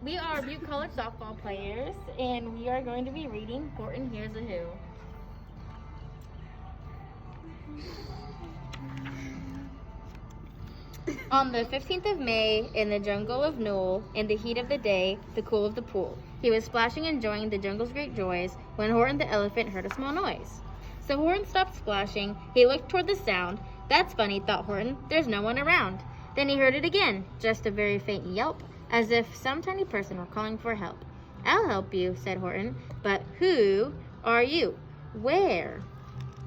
We are Butte College softball players, and we are going to be reading Horton Hears a Who. On the 15th of May, in the jungle of Newell, in the heat of the day, the cool of the pool, he was splashing and enjoying the jungle's great joys when Horton the elephant heard a small noise. So Horton stopped splashing. He looked toward the sound. That's funny, thought Horton. There's no one around. Then he heard it again, just a very faint yelp, as if some tiny person were calling for help. I'll help you, said Horton, but who are you? Where?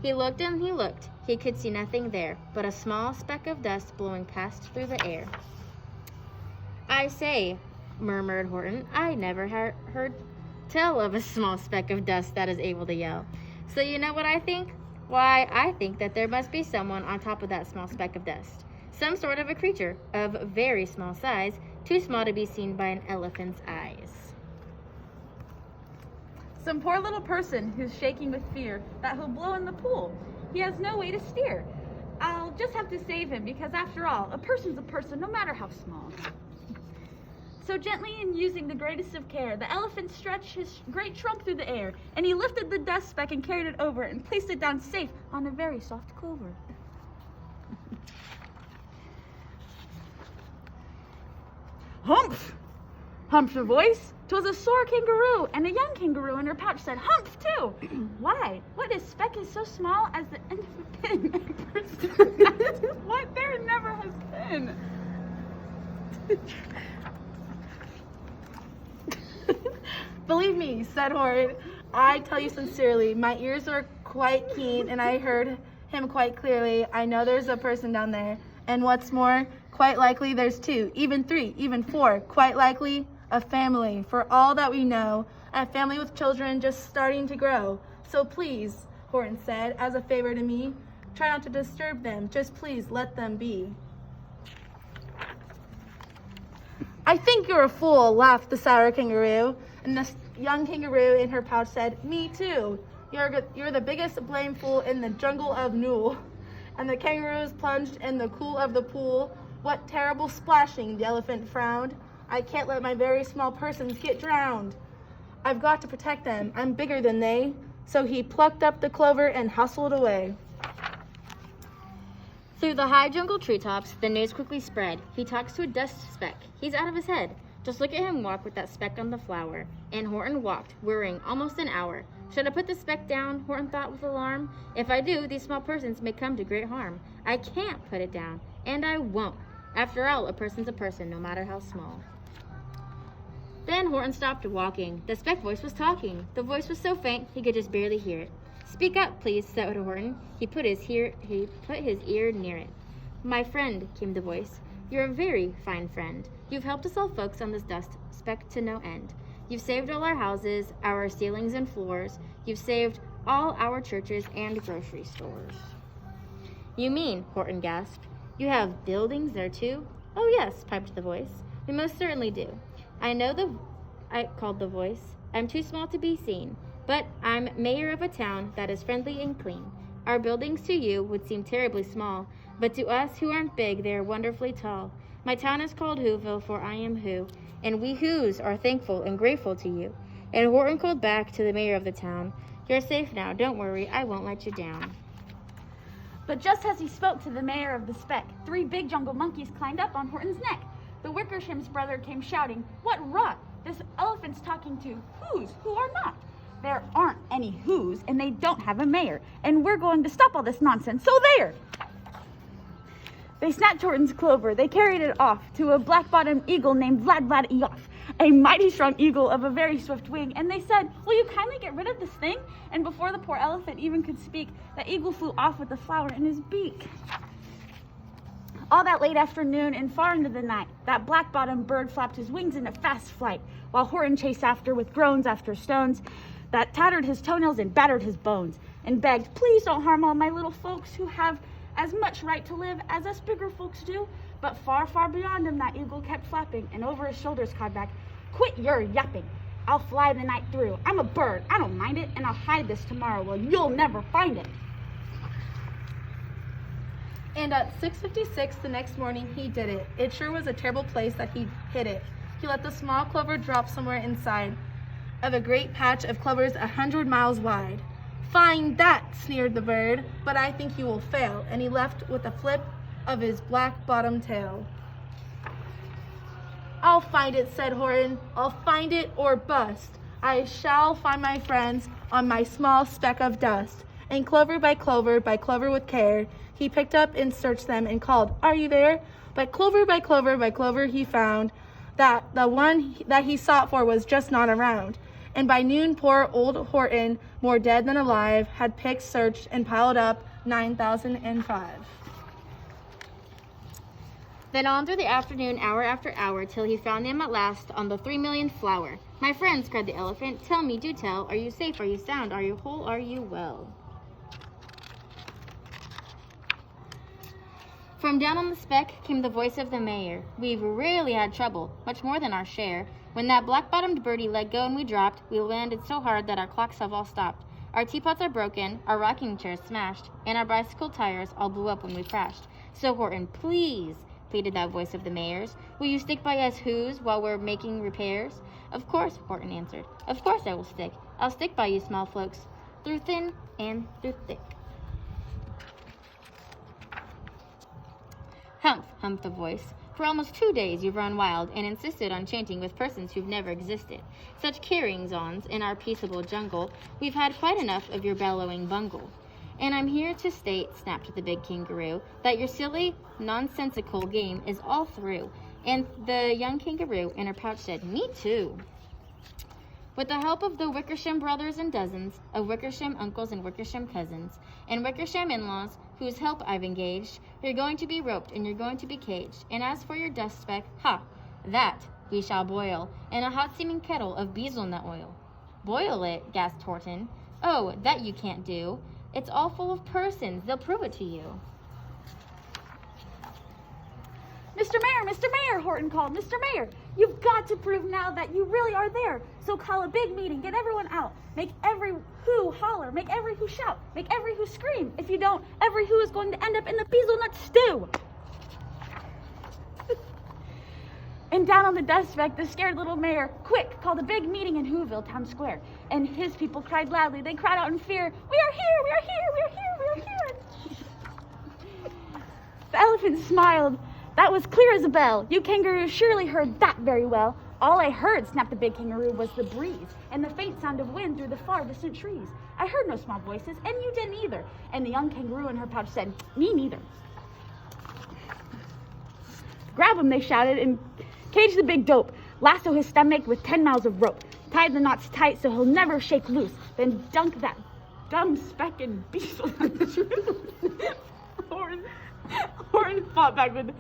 He looked and he looked. He could see nothing there, but a small speck of dust blowing past through the air. I say, murmured Horton, I never heard tell of a small speck of dust that is able to yell. So you know what I think? Why, I think that there must be someone on top of that small speck of dust. Some sort of a creature of very small size, too small to be seen by an elephant's eyes. Some poor little person who's shaking with fear that he'll blow in the pool. He has no way to steer. I'll just have to save him because, after all, a person's a person no matter how small. So gently and using the greatest of care, the elephant stretched his great trunk through the air, and he lifted the dust speck and carried it over and placed it down safe on a very soft clover. Humph! Humphed a voice. 'Twas a sore kangaroo, and a young kangaroo in her pouch said, Humph, too! Why, what is speck is so small as the end of a pin? What? There never has been. Believe me, said Horton, I tell you sincerely, my ears are quite keen, and I heard him quite clearly. I know there's a person down there, and what's more, quite likely there's two, even three, even four, quite likely a family. For all that we know, a family with children just starting to grow. So please, Horton said, as a favor to me, try not to disturb them. Just please let them be. I think you're a fool, laughed the sour kangaroo. And the young kangaroo in her pouch said, me too. You're the biggest blame fool in the jungle of Newell. And the kangaroos plunged in the cool of the pool. What terrible splashing, the elephant frowned. I can't let my very small persons get drowned. I've got to protect them. I'm bigger than they. So he plucked up the clover and hustled away. Through the high jungle treetops, the news quickly spread. He talks to a dust speck. He's out of his head. Just look at him walk with that speck on the flower. And Horton walked, worrying, almost an hour. Should I put the speck down? Horton thought with alarm. If I do, these small persons may come to great harm. I can't put it down, and I won't. After all, a person's a person, no matter how small. Then Horton stopped walking. The speck voice was talking. The voice was so faint he could just barely hear it. Speak up, please, said Horton. He put his ear near it. My friend, came the voice. You're a very fine friend. You've helped us all folks on this dust speck to no end. You've saved all our houses, our ceilings and floors. You've saved all our churches and grocery stores. You mean, Horton gasped, you have buildings there too? Oh yes, piped the voice. We most certainly do. I called the voice. I'm too small to be seen, but I'm mayor of a town that is friendly and clean. Our buildings to you would seem terribly small, but to us who aren't big, they are wonderfully tall. My town is called Whoville, for I am Who, and we Whos are thankful and grateful to you. And Horton called back to the mayor of the town, you're safe now, don't worry, I won't let you down. But just as he spoke to the mayor of the speck, 3 big jungle monkeys climbed up on Horton's neck. The Wickersham's brother came shouting, What rot! This elephant's talking to whos who are not. There aren't any whos, and they don't have a mayor, and we're going to stop all this nonsense, so there! They snatched Horton's clover. They carried it off to a black-bottomed eagle named Vlad Eoff, a mighty strong eagle of a very swift wing, and they said, Will you kindly get rid of this thing? And before the poor elephant even could speak, the eagle flew off with the flower in his beak. All that late afternoon and far into the night, that black-bottomed bird flapped his wings in a fast flight, while Horton chased after with groans after stones that tattered his toenails and battered his bones, and begged, Please don't harm all my little folks who have as much right to live as us bigger folks do. But far, far beyond him, that eagle kept flapping, and over his shoulders called back, Quit your yapping. I'll fly the night through. I'm a bird. I don't mind it, and I'll hide this tomorrow. Well, you'll never find it. And at 6:56 the next morning, he did it. It sure was a terrible place that he hid it. He let the small clover drop somewhere inside of a great patch of clovers 100 miles wide. "Find that," sneered the bird, "but I think you will fail," and he left with a flip of his black-bottomed tail. "I'll find it," said Horton. "I'll find it or bust. I shall find my friends on my small speck of dust." And clover by clover with care, he picked up and searched them and called, "Are you there?" But clover by clover he found that the one that he sought for was just not around. And by noon poor old Horton, more dead than alive, had picked, searched, and piled up 9,005. Then on through the afternoon, hour after hour, till he found them at last on the 3,000,000th flower. "My friends," cried the elephant, "tell me, do tell, are you safe, are you sound, are you whole, are you well?" From down on the speck came the voice of the mayor. "We've really had trouble, much more than our share. When that black-bottomed birdie let go and we dropped, we landed so hard that our clocks have all stopped. Our teapots are broken, our rocking chairs smashed, and our bicycle tires all blew up when we crashed. So Horton, please," pleaded that voice of the mayor's, "will you stick by us who's while we're making repairs?" "Of course," Horton answered. "Of course I will stick. I'll stick by you small folks, through thin and through thick." "Humph," humphed the voice. "For almost 2 days you've run wild and insisted on chanting with persons who've never existed. Such carryings-ons in our peaceable jungle, we've had quite enough of your bellowing bungle. And I'm here to state," snapped the big kangaroo, "that your silly, nonsensical game is all through." And the young kangaroo in her pouch said, "Me too." With the help of the Wickersham brothers and dozens of Wickersham uncles and Wickersham cousins and Wickersham in-laws, whose help I've engaged, you're going to be roped and you're going to be caged. And as for your dust speck, that we shall boil in a hot steaming kettle of bezelnut oil." "Boil it?" gasped Horton. "Oh, that you can't do. It's all full of persons. They'll prove it to you." Mr. Mayor, Horton called. "Mr. Mayor, you've got to prove now that you really are there. So call a big meeting, get everyone out. Make every who holler, make every who shout, make every who scream. If you don't, every who is going to end up in the bezelnut stew." And down on the dust speck, the scared little mayor, quick, called a big meeting in Whoville Town Square. And his people cried loudly. They cried out in fear, "We are here, we are here, we are here, we are here." The elephant smiled. "That was clear as a bell. You kangaroos surely heard that very well." "All I heard," snapped the big kangaroo, "was the breeze and the faint sound of wind through the far distant trees. I heard no small voices, and you didn't either." And the young kangaroo in her pouch said, "Me neither." "Grab him," they shouted, "and cage the big dope. Lasso his stomach with 10 miles of rope. Tie the knots tight so he'll never shake loose. Then dunk that dumb speck in beetle." Horton fought back with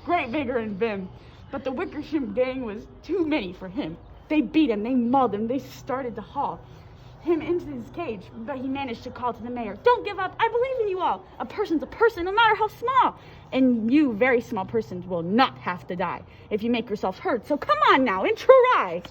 great vigor and vim, but the Wickersham gang was too many for him. They beat him, they mauled him, they started to haul him into his cage, but he managed to call to the mayor, "Don't give up, I believe in you all. A person's a person, no matter how small. And you very small persons will not have to die if you make yourselves heard. So come on now and try."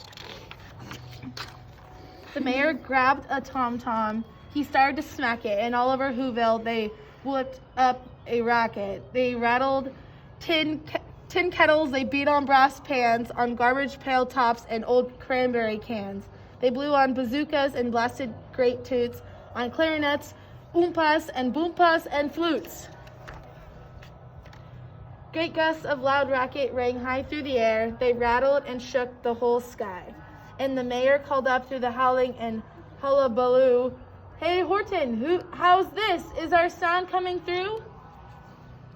The mayor grabbed a tom-tom. He started to smack it, and all over Whoville they whipped up a racket. They rattled tin kettles, they beat on brass pans, on garbage pail tops and old cranberry cans. They blew on bazookas and blasted great toots, on clarinets, oompas and boompas and flutes. Great gusts of loud racket rang high through the air. They rattled and shook the whole sky. And the mayor called up through the howling and hullabaloo, "Hey Horton, how's this? Is our sound coming through?"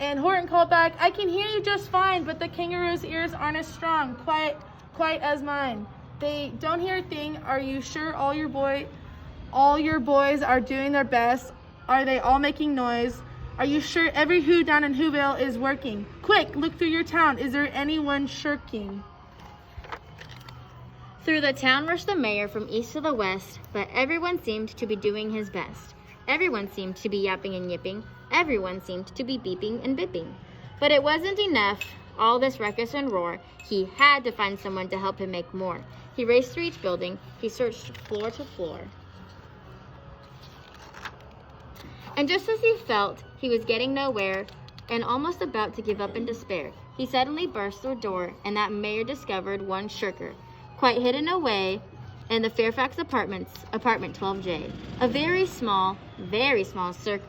And Horton called back, "I can hear you just fine, but the kangaroo's ears aren't as strong, quite as mine. They don't hear a thing. Are you sure all your boys are doing their best? Are they all making noise? Are you sure every who down in Whoville is working? Quick, look through your town. Is there anyone shirking?" Through the town rushed the mayor from east to the west, but everyone seemed to be doing his best. Everyone seemed to be yapping and yipping. Everyone seemed to be beeping and bipping. But it wasn't enough, all this ruckus and roar. He had to find someone to help him make more. He raced through each building. He searched floor to floor. And just as he felt he was getting nowhere and almost about to give up in despair, He suddenly burst through a door, and that mayor discovered one shirker, quite hidden away in the Fairfax apartment 12J. A very small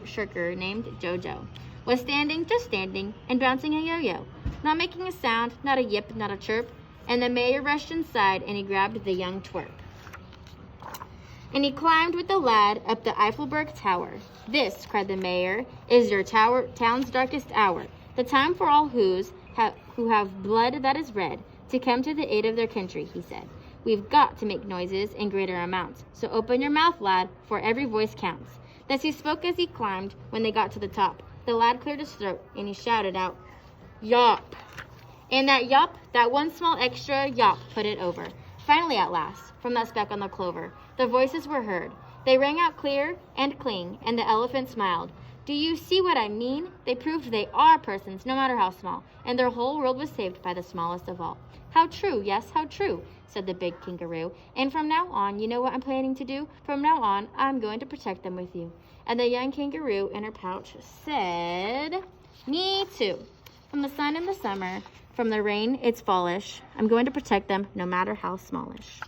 shirker named Jojo was just standing and bouncing a yo-yo, not making a sound, not a yip, not a chirp, and the mayor rushed inside and he grabbed the young twerp. And he climbed with the lad up the Eiffelberg Tower. "This," cried the mayor, "is your town's darkest hour, the time for all who have blood that is red, to come to the aid of their country," he said. "We've got to make noises in greater amounts, so open your mouth, lad, for every voice counts." Thus he spoke as he climbed. When they got to the top, the lad cleared his throat, and he shouted out, "Yop!" And that yop, that one small extra yop, put it over. Finally, at last, from that speck on the clover, the voices were heard. They rang out clear and clean, and the elephant smiled. "Do you see what I mean? They proved they are persons, no matter how small, and their whole world was saved by the smallest of all." "How true, yes, how true," said the big kangaroo. "And from now on, you know what I'm planning to do? From now on, I'm going to protect them with you." And the young kangaroo in her pouch said, "Me too. From the sun in the summer, from the rain it's fallish, I'm going to protect them no matter how smallish."